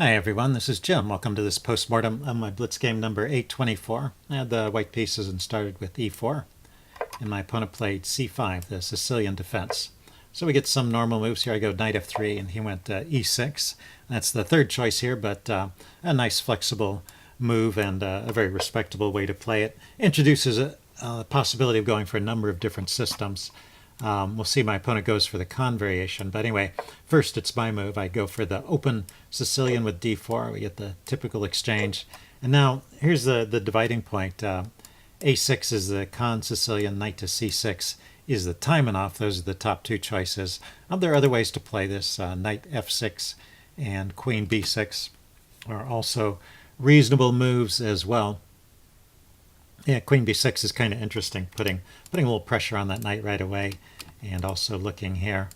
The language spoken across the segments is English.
Hi everyone, this is Jim. Welcome to this postmortem of my Blitz game number 824. I had the white pieces and started with e4, and my opponent played c5, the Sicilian defense. So we get some normal moves here. I go knight f3, and he went e6. That's the third choice here, but a nice flexible move and a very respectable way to play it. Introduces a possibility of going for a number of different systems. We'll see my opponent goes for the con variation. But anyway, first it's my move. I go for the open Sicilian with d4. We get the typical exchange. And now here's the dividing point. a6 is the con Sicilian, knight to c6 is the Taimanov. Those are the top two choices. There are other ways to play this. Knight f6 and queen b6 are also reasonable moves as well. Yeah, queen b6 is kind of interesting, putting a little pressure on that knight right away, and also looking here.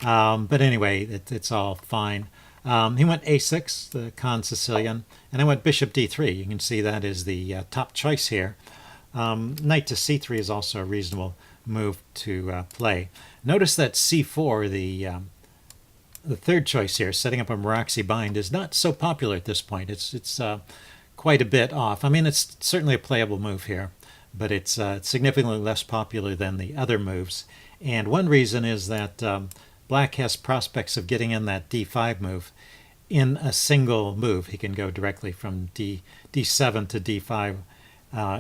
But anyway, it's all fine. He went a6, the con Sicilian, and I went bishop d3. You can see that is the top choice here. Knight to c3 is also a reasonable move to play. Notice that c4, the third choice here, setting up a Meraxi bind, is not so popular at this point. It's quite a bit off. I mean, it's certainly a playable move here, but it's significantly less popular than the other moves. And one reason is that Black has prospects of getting in that d5 move in a single move. He can go directly from d7 to d5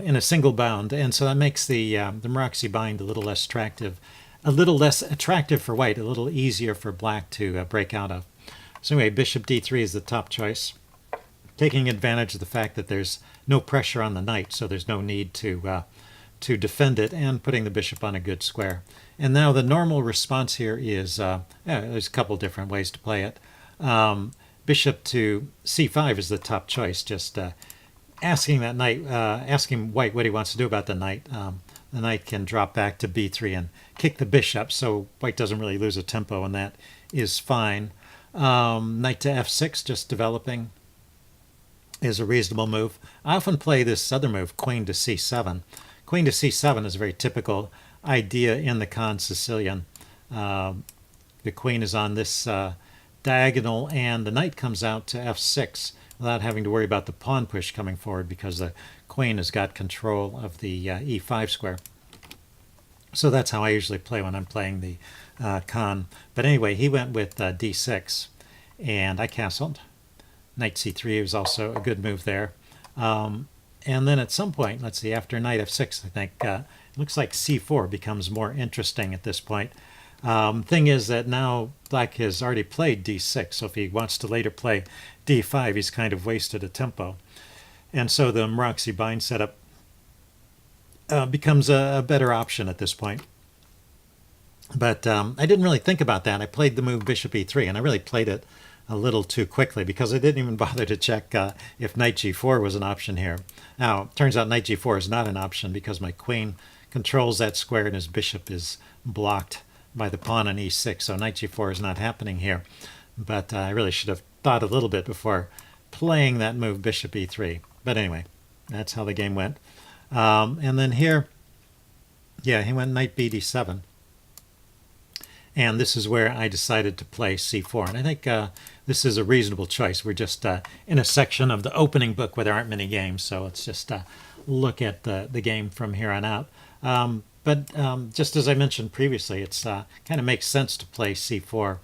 in a single bound, and so that makes the Meraxi bind a little less attractive, for White, a little easier for Black to break out of. So anyway, bishop d3 is the top choice, taking advantage of the fact that there's no pressure on the knight, so there's no need to defend it, and putting the bishop on a good square. And now the normal response here is, there's a couple different ways to play it. Bishop to c5 is the top choice, just asking that knight, asking White what he wants to do about the knight. The knight can drop back to b3 and kick the bishop, so White doesn't really lose a tempo, and that is fine. Knight to f6, just developing, is a reasonable move. I often play this other move, queen to c7. Queen to c7 is a very typical idea in the con Sicilian. The queen is on this diagonal, and the knight comes out to f6 without having to worry about the pawn push coming forward, because the queen has got control of the e5 square. So that's how I usually play when I'm playing the con. But anyway, he went with d6, and I castled. Knight c3 was also a good move there. And then at some point, let's see, after knight f6, I think, it looks like c4 becomes more interesting at this point. Thing is that now Black has already played d6, so if he wants to later play d5, he's kind of wasted a tempo. And so the Meraxi bind setup becomes a better option at this point. But I didn't really think about that. I played the move bishop e3, and I really played it a little too quickly, because I didn't even bother to check if knight g4 was an option here. Now, it turns out knight g4 is not an option, because my queen controls that square and his bishop is blocked by the pawn on e6, so knight g4 is not happening here. But I really should have thought a little bit before playing that move bishop e3. But anyway, that's how the game went. And then here, yeah, he went knight bd7. And this is where I decided to play c4. And I think this is a reasonable choice. We're just in a section of the opening book where there aren't many games, so let's just look at the game from here on out. But just as I mentioned previously, it's kind of makes sense to play c4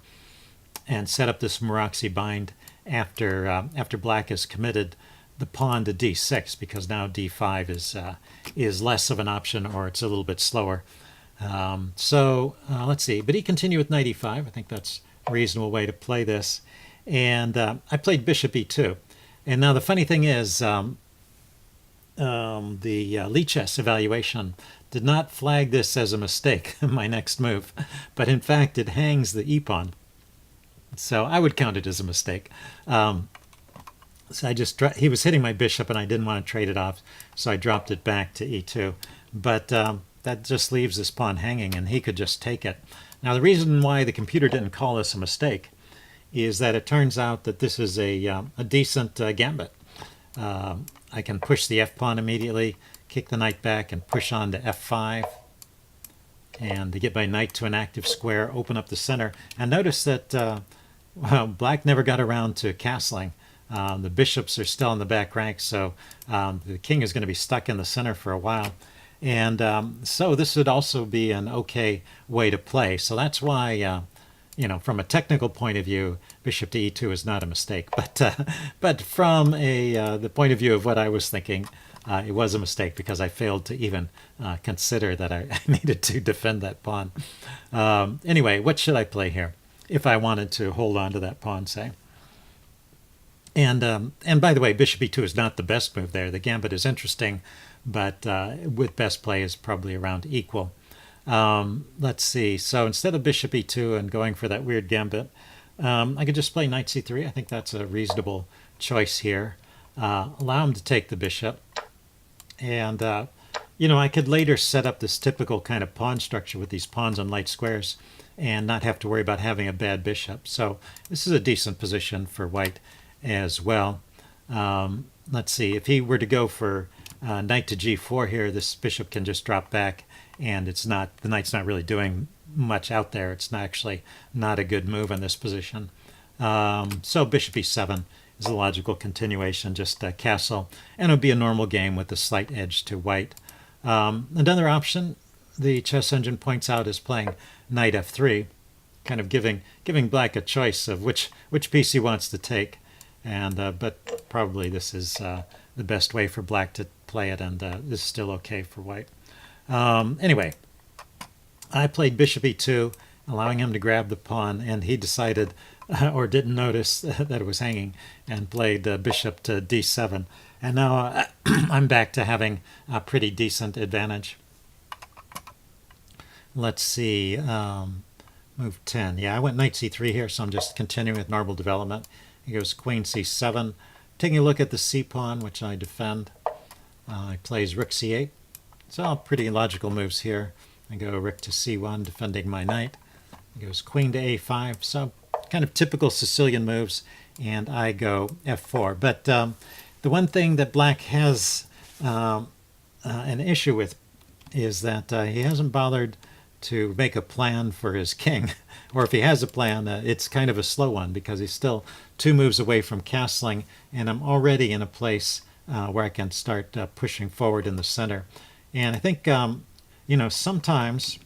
and set up this Meraxi bind after Black has committed the pawn to d6, because now d5 is less of an option, or it's a little bit slower. So let's see, but he continued with knight e5. I think that's a reasonable way to play this. And I played bishop e2. And now the funny thing is, the Lichess evaluation did not flag this as a mistake, my next move, but in fact it hangs the e-pawn. So I would count it as a mistake. So he was hitting my bishop, and I didn't want to trade it off, so I dropped it back to e2. But that just leaves this pawn hanging, and he could just take it. Now, the reason why the computer didn't call this a mistake is that it turns out that this is a decent gambit. I can push the f-pawn immediately, kick the knight back, and push on to f5. And to get my knight to an active square, open up the center. And notice that well, Black never got around to castling. The bishops are still in the back ranks, so the king is going to be stuck in the center for a while. And so this would also be an okay way to play. So that's why, from a technical point of view, bishop to e2 is not a mistake. But from the point of view of what I was thinking, it was a mistake because I failed to even consider that I needed to defend that pawn. Anyway, what should I play here if I wanted to hold on to that pawn, say? And by the way, bishop e2 is not the best move there. The gambit is interesting, but with best play is probably around equal. Let's see. So instead of bishop e2 and going for that weird gambit, I could just play knight c3. I think that's a reasonable choice here. Allow him to take the bishop. And, I could later set up this typical kind of pawn structure with these pawns on light squares and not have to worry about having a bad bishop. So this is a decent position for white as well. Let's see. If he were to go for knight to g4 here, this bishop can just drop back, and the knight's not really doing much out there. It's actually not a good move in this position. So bishop e7 is a logical continuation, just castle, and it would be a normal game with a slight edge to white. Another option the chess engine points out is playing knight f3, kind of giving black a choice of which piece he wants to take. And but probably this is the best way for black to play it, and this is still okay for white. Anyway, I played bishop e2, allowing him to grab the pawn, and he decided or didn't notice that it was hanging and played bishop to d7. And now I'm back to having a pretty decent advantage. Let's see, move 10. Yeah, I went knight c3 here, so I'm just continuing with normal development. He goes queen c7. Taking a look at the c-pawn, which I defend. He plays rook c8. It's all pretty logical moves here. I go rook to c1, defending my knight. He goes queen to a5. So kind of typical Sicilian moves. And I go f4. But the one thing that black has an issue with is that he hasn't bothered to make a plan for his king. Or if he has a plan, it's kind of a slow one because he's still 2 moves away from castling, and I'm already in a place where I can start pushing forward in the center. And I think, sometimes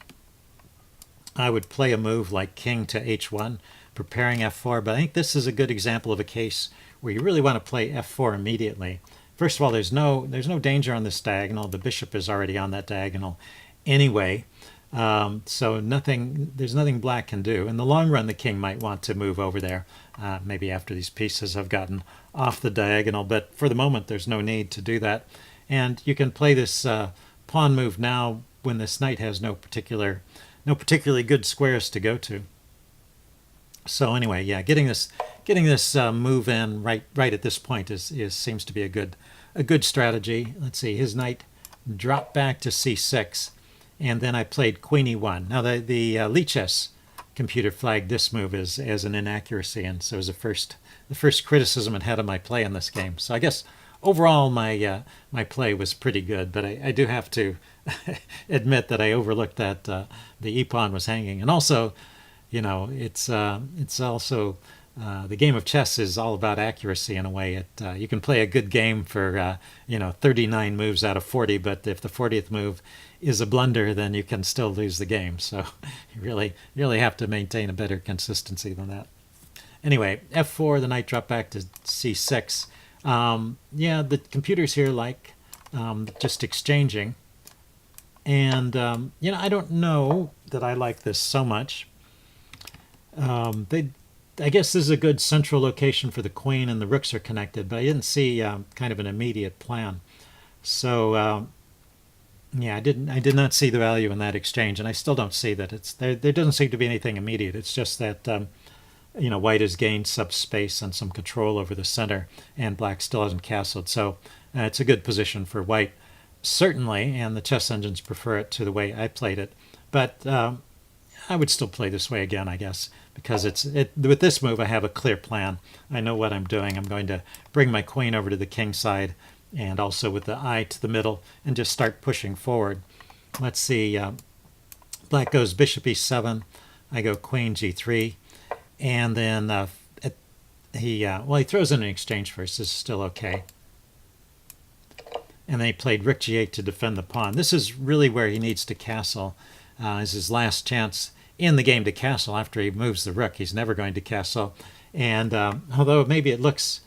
I would play a move like king to h1, preparing f4, but I think this is a good example of a case where you really want to play f4 immediately. First of all, there's no danger on this diagonal. The bishop is already on that diagonal anyway. So there's nothing black can do. In the long run, the king might want to move over there, maybe after these pieces have gotten off the diagonal, but for the moment there's no need to do that. And you can play this pawn move now when this knight has no particularly good squares to go to. So anyway, yeah, getting this move in right at this point seems to be a good strategy. Let's see, his knight dropped back to c6. And then I played queen e1. Now the Lichess computer flagged this move as an inaccuracy, and so it was the first criticism it had of my play in this game. So I guess overall my play was pretty good, but I do have to admit that I overlooked that the e-pawn was hanging, and also, it's also the game of chess is all about accuracy in a way. You can play a good game for 39 moves out of 40, but if the 40th move is a blunder, then you can still lose the game. So you really have to maintain a better consistency than that. Anyway, f4, the knight dropped back to c6. Yeah, the computers here like just exchanging. And, I don't know that I like this so much. I guess this is a good central location for the queen, and the rooks are connected, but I didn't see kind of an immediate plan. So, yeah, I did not see the value in that exchange, and I still don't see that there doesn't seem to be anything immediate. It's just that white has gained subspace and some control over the center, and black still hasn't castled. So it's a good position for white, certainly, and the chess engines prefer it to the way I played it. But I would still play this way again, I guess, because with this move I have a clear plan. I know what I'm doing. I'm going to bring my queen over to the king side, and also with the eye to the middle, and just start pushing forward. Let's see, black goes bishop e7, I go queen g3, and then he throws in an exchange first. This is still okay. And then he played rook g8 to defend the pawn. This is really where he needs to castle. Is his last chance in the game to castle after he moves the rook. He's never going to castle. And although maybe it looks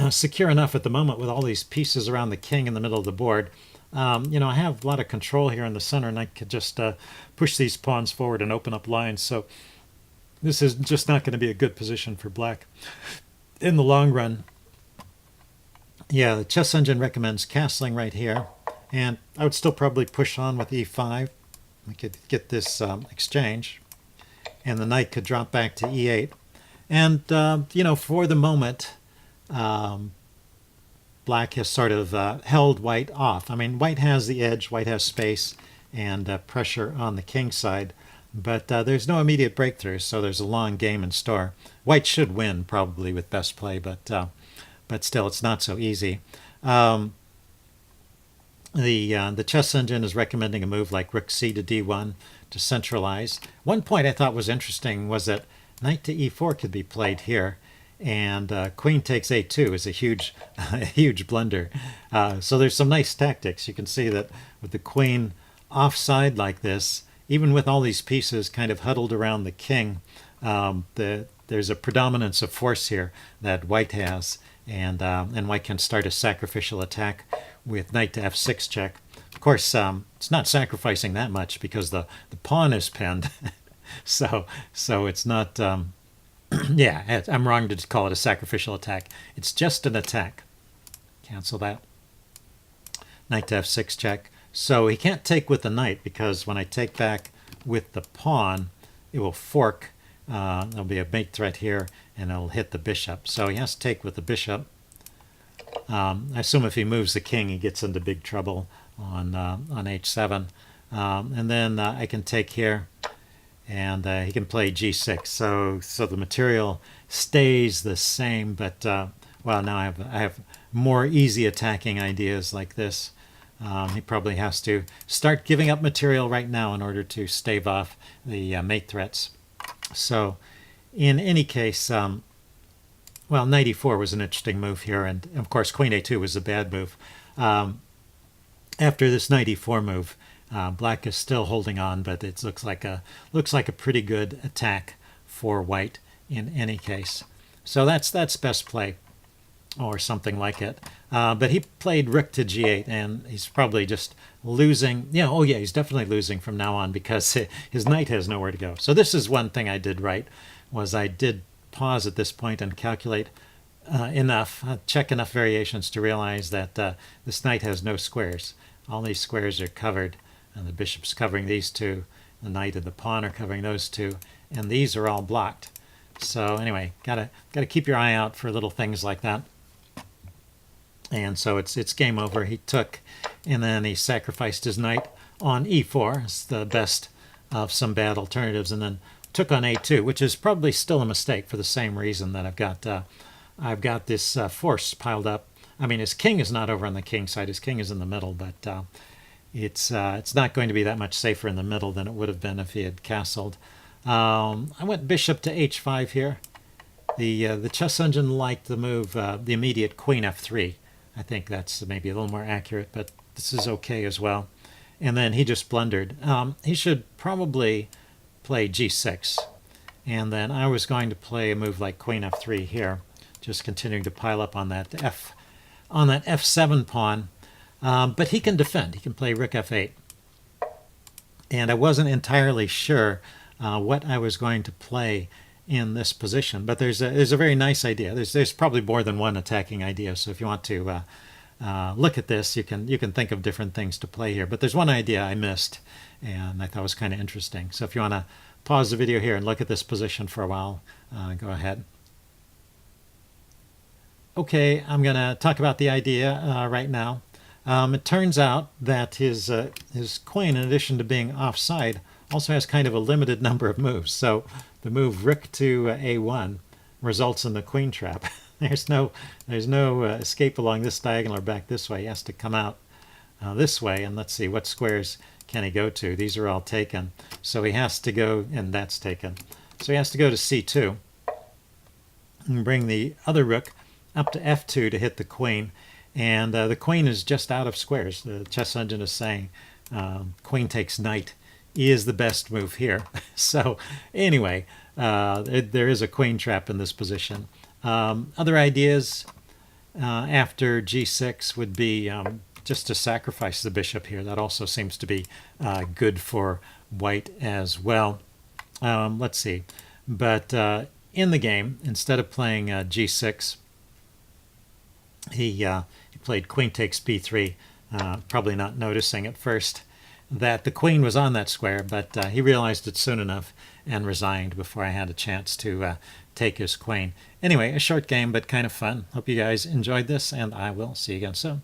secure enough at the moment with all these pieces around the king in the middle of the board, I have a lot of control here in the center, and I could just push these pawns forward and open up lines. So this is just not going to be a good position for black in the long run. Yeah, the chess engine recommends castling right here, and I would still probably push on with e5. We could get this exchange, and the knight could drop back to e8. And, for the moment, black has sort of held white off. I mean, white has the edge, white has space and pressure on the king side, but there's no immediate breakthrough, so there's a long game in store. White should win probably with best play, but still, it's not so easy. The chess engine is recommending a move like rook c to d1 to centralize. One point I thought was interesting was that knight to e4 could be played here, and queen takes a2 is a huge blunder. So there's some nice tactics. You can see that with the queen offside like this, even with all these pieces kind of huddled around the king, there's a predominance of force here that white has, and white can start a sacrificial attack with knight to f6 check. Of course, it's not sacrificing that much because the pawn is pinned, so it's not. Yeah, I'm wrong to call it a sacrificial attack. It's just an attack. Cancel that. Knight to f6 check. So he can't take with the knight because when I take back with the pawn, it will fork. There'll be a mate threat here, and it'll hit the bishop. So he has to take with the bishop. I assume if he moves the king, he gets into big trouble on h7. And then I can take here, and he can play g6. So the material stays the same, but well, now I have more easy attacking ideas like this. He probably has to start giving up material right now in order to stave off the mate threats. So in any case, well, knight e4 was an interesting move here, and of course queen a2 was a bad move. After this knight e4 move, black is still holding on, but it looks like a pretty good attack for white in any case. So that's best play, or something like it. But he played rook to g8, and he's probably just losing. Yeah, oh yeah, he's definitely losing from now on because his knight has nowhere to go. So this is one thing I did right, was I did pause at this point and calculate check enough variations to realize that this knight has no squares. All these squares are covered, and the bishop's covering these two, the knight and the pawn are covering those two, and these are all blocked. So anyway, gotta keep your eye out for little things like that. And so it's game over. He took, and then he sacrificed his knight on e4. It's the best of some bad alternatives, and then took on a2, which is probably still a mistake for the same reason that I've got this force piled up. I mean, his king is not over on the king side. His king is in the middle, but it's not going to be that much safer in the middle than it would have been if he had castled. I went bishop to h5 here. The chess engine liked the move, the immediate queen f3. I think that's maybe a little more accurate, but this is okay as well. And then he just blundered. He should probably play g6. And then I was going to play a move like queen f3 here, just continuing to pile up on that f7 pawn. But he can defend. He can play rook f8. And I wasn't entirely sure what I was going to play in this position, but there's a very nice idea. There's probably more than one attacking idea. So if you want to look at this, you can think of different things to play here. But there's one idea I missed, and I thought was kind of interesting. So if you want to pause the video here and look at this position for a while, go ahead. Okay, I'm going to talk about the idea right now. It turns out that his queen, in addition to being offside, also has kind of a limited number of moves. So the move rook to a1 results in the queen trap. There's no escape along this diagonal or back this way. He has to come out this way, and let's see, what squares can he go to? These are all taken. So he has to go, and that's taken. So he has to go to c2. and bring the other rook up to f2 to hit the queen. And the queen is just out of squares. The chess engine is saying queen takes knight is the best move here. So anyway, there is a queen trap in this position. Other ideas after g6 would be just to sacrifice the bishop here. That also seems to be good for white as well. Let's see. But in the game, instead of playing g6, he played queen takes b3, probably not noticing at first that the queen was on that square, but he realized it soon enough and resigned before I had a chance to take his queen. Anyway, a short game, but kind of fun. Hope you guys enjoyed this, and I will see you again soon.